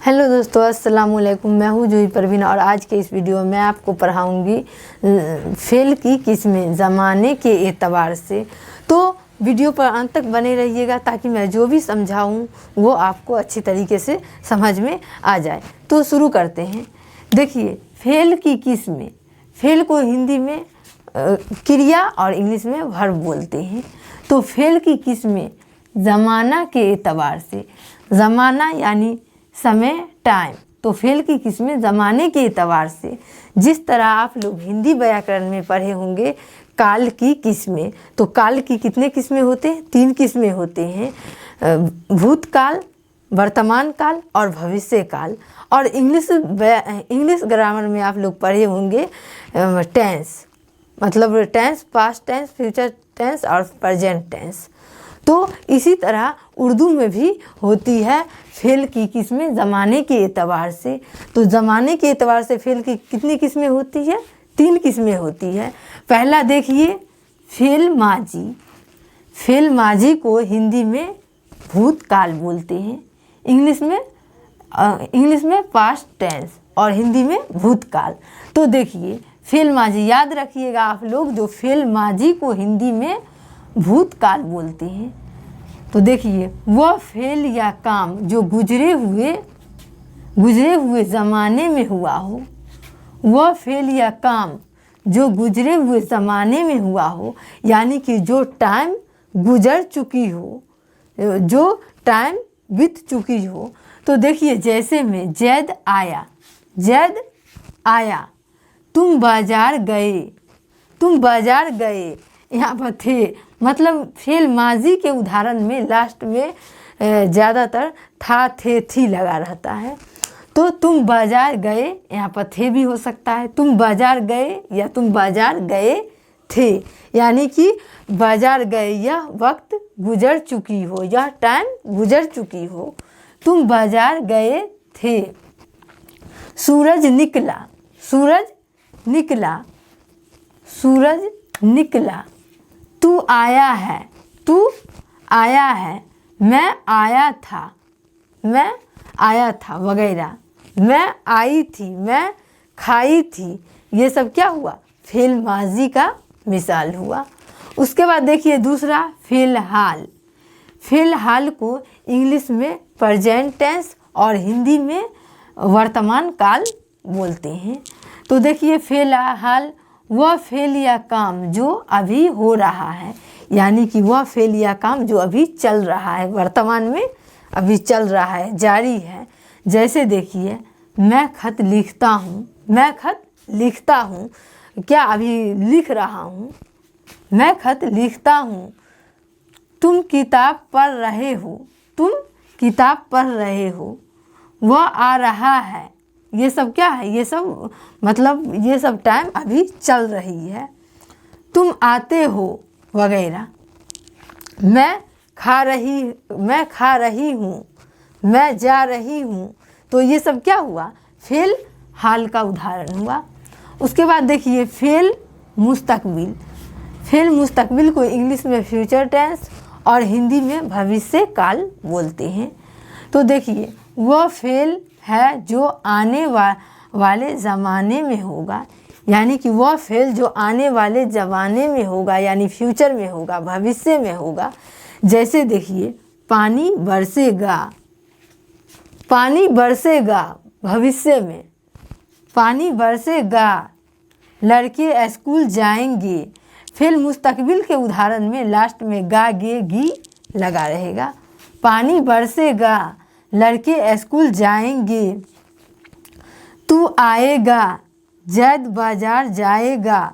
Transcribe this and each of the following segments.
Hello दोस्तों, अस्सलाम वालेकुम। मैं हूँ जूही परवीन और आज के इस वीडियो में मैं आपको पढ़ाऊँगी फ़ेल की किस्में ज़माने के एतबार से। तो वीडियो पर अंत तक बने रहिएगा ताकि मैं जो भी समझाऊँ वो आपको अच्छी तरीके से समझ में आ जाए। तो शुरू करते हैं। देखिए, फ़ेल की किस्में। फ़ेल को हिंदी में क्रिया और इंग्लिश में वर्ब बोलते हैं। तो फ़ेल की किस्में ज़माना के एतबार से। ज़माना यानी समय, टाइम। तो फ़ेल की किस्में ज़माने के एतबार से। जिस तरह आप लोग हिंदी व्याकरण में पढ़े होंगे काल की किस्में, तो काल की कितने किस्में होते हैं? 3 किस्में होते हैं, भूतकाल, वर्तमान काल और भविष्य काल। और इंग्लिश ग्रामर में आप लोग पढ़े होंगे टेंस, मतलब tense, past tense, future tense और प्रेजेंट टेंस। तो इसी तरह उर्दू में भी होती है फ़ेल की किस्में ज़माने के एतबार से। तो ज़माने के एतबार से फ़ेल की कितनी किस्में होती है? 3 किस्में होती है। पहला देखिए, फ़ेल माजी। फ़ेल माजी को हिंदी में भूतकाल बोलते हैं, इंग्लिश में पास्ट टेंस और हिंदी में भूतकाल। तो देखिए, फ़ेल माजी याद रखिएगा आप लोग, जो फ़ेल माजी को हिंदी में भूतकाल बोलते हैं। तो देखिए, वह फ़ेल या काम जो गुजरे हुए ज़माने में हुआ हो। वह फ़ेल या काम जो गुजरे हुए ज़माने में हुआ हो, यानी कि जो टाइम गुजर चुकी हो, जो टाइम बीत चुकी हो। तो देखिए, जैसे में जैद आया, तुम बाजार गए, यहाँ पर थे, मतलब फ़ेल माजी के उदाहरण में लास्ट में ज़्यादातर था, थे, थी लगा रहता है। तो तुम बाजार गए, यहाँ पर थे भी हो सकता है। तुम बाजार गए या तुम बाजार गए थे, यानी कि बाजार गए यह वक्त गुजर चुकी हो, यह टाइम गुजर चुकी हो। तुम बाजार गए थे। सूरज निकला, तू आया है, मैं आया था वगैरह। मैं आई थी, मैं खाई थी। ये सब क्या हुआ? फ़ेल माजी का मिसाल हुआ। उसके बाद देखिए दूसरा, फ़िलहाल को इंग्लिश में प्रेजेंट टेंस और हिंदी में वर्तमान काल बोलते हैं। तो देखिए, फ़िलहाल वह फ़ेल या काम जो अभी हो रहा है, यानी कि वह फ़ेल या काम जो अभी चल रहा है, वर्तमान में अभी चल रहा है, जारी है। जैसे देखिए, मैं खत लिखता हूँ, क्या अभी लिख रहा हूँ? मैं खत लिखता हूँ। तुम किताब पढ़ रहे हो, वह आ रहा है। ये सब क्या है? ये सब मतलब ये सब टाइम अभी चल रही है। तुम आते हो वगैरह। मैं खा रही हूँ, मैं जा रही हूँ। तो ये सब क्या हुआ? फ़ेल हाल का उदाहरण हुआ। उसके बाद देखिए, फ़ेल मुस्तकबिल को इंग्लिश में फ्यूचर टेंस और हिंदी में भविष्य काल बोलते हैं। तो देखिए, वह फ़ेल है जो आने वाले ज़माने में होगा, यानी कि वह फ़ेल जो आने वाले ज़माने में होगा, यानी फ्यूचर में होगा, भविष्य में होगा। जैसे देखिए, पानी बरसेगा भविष्य में, पानी बरसेगा, लड़के स्कूल जाएंगे। फ़ेल मुस्तकबिल के उदाहरण में लास्ट में गा, गे, गी लगा रहेगा। पानी बरसेगा, लड़के स्कूल जाएंगे। तू आएगा, जैद बाजार जाएगा।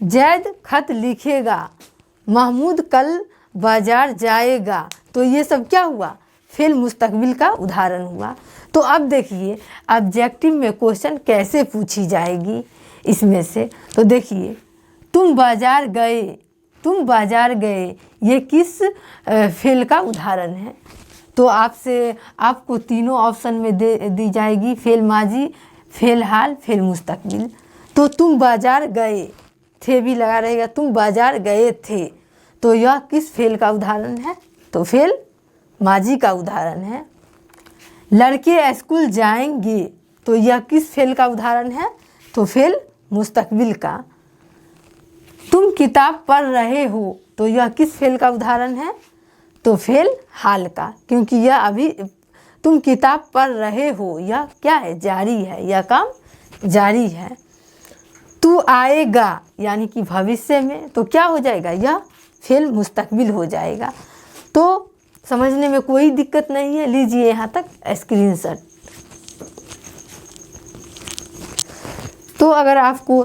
जैद खत लिखेगा, महमूद कल बाजार जाएगा। तो ये सब क्या हुआ? फ़ेल मुस्तकबिल का उदाहरण हुआ। तो अब देखिए, ऑब्जेक्टिव में क्वेश्चन कैसे पूछी जाएगी इसमें से। तो देखिए, तुम बाजार गए, ये किस फ़ेल का उदाहरण है? तो आपको तीनों ऑप्शन में दी जाएगी, फ़ेल माजी, फ़ेल हाल, फ़ेल मुस्तकबिल। तो तुम बाजार गए थे भी लगा रहेगा, तुम बाजार गए थे। तो यह किस फ़ेल का उदाहरण है? तो फ़ेल माजी का उदाहरण है। लड़के स्कूल जाएंगे, तो यह किस फेल का उदाहरण है? तो फेल मुस्तकबिल का। तुम किताब पढ़ रहे हो, तो यह किस फेल का उदाहरण है? तो फेल हाल का, क्योंकि यह अभी तुम किताब पढ़ रहे हो, यह क्या है? जारी है, यह काम जारी है। तू आएगा यानी कि भविष्य में, तो क्या हो जाएगा? यह फेल मुस्तकबिल हो जाएगा। तो समझने में कोई दिक्कत नहीं है। लीजिए यहाँ तक स्क्रीनशॉट। तो अगर आपको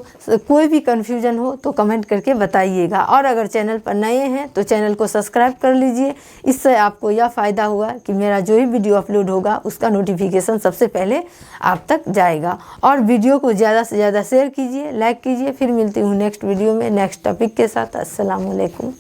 कोई भी कन्फ्यूजन हो तो कमेंट करके बताइएगा, और अगर चैनल पर नए हैं तो चैनल को सब्सक्राइब कर लीजिए। इससे आपको यह फ़ायदा होगा कि मेरा जो भी वीडियो अपलोड होगा उसका नोटिफिकेशन सबसे पहले आप तक जाएगा। और वीडियो को ज़्यादा से ज़्यादा शेयर कीजिए, लाइक कीजिए। फिर मिलती हूँ नेक्स्ट वीडियो में नेक्स्ट टॉपिक के साथ। अस्सलाम वालेकुम।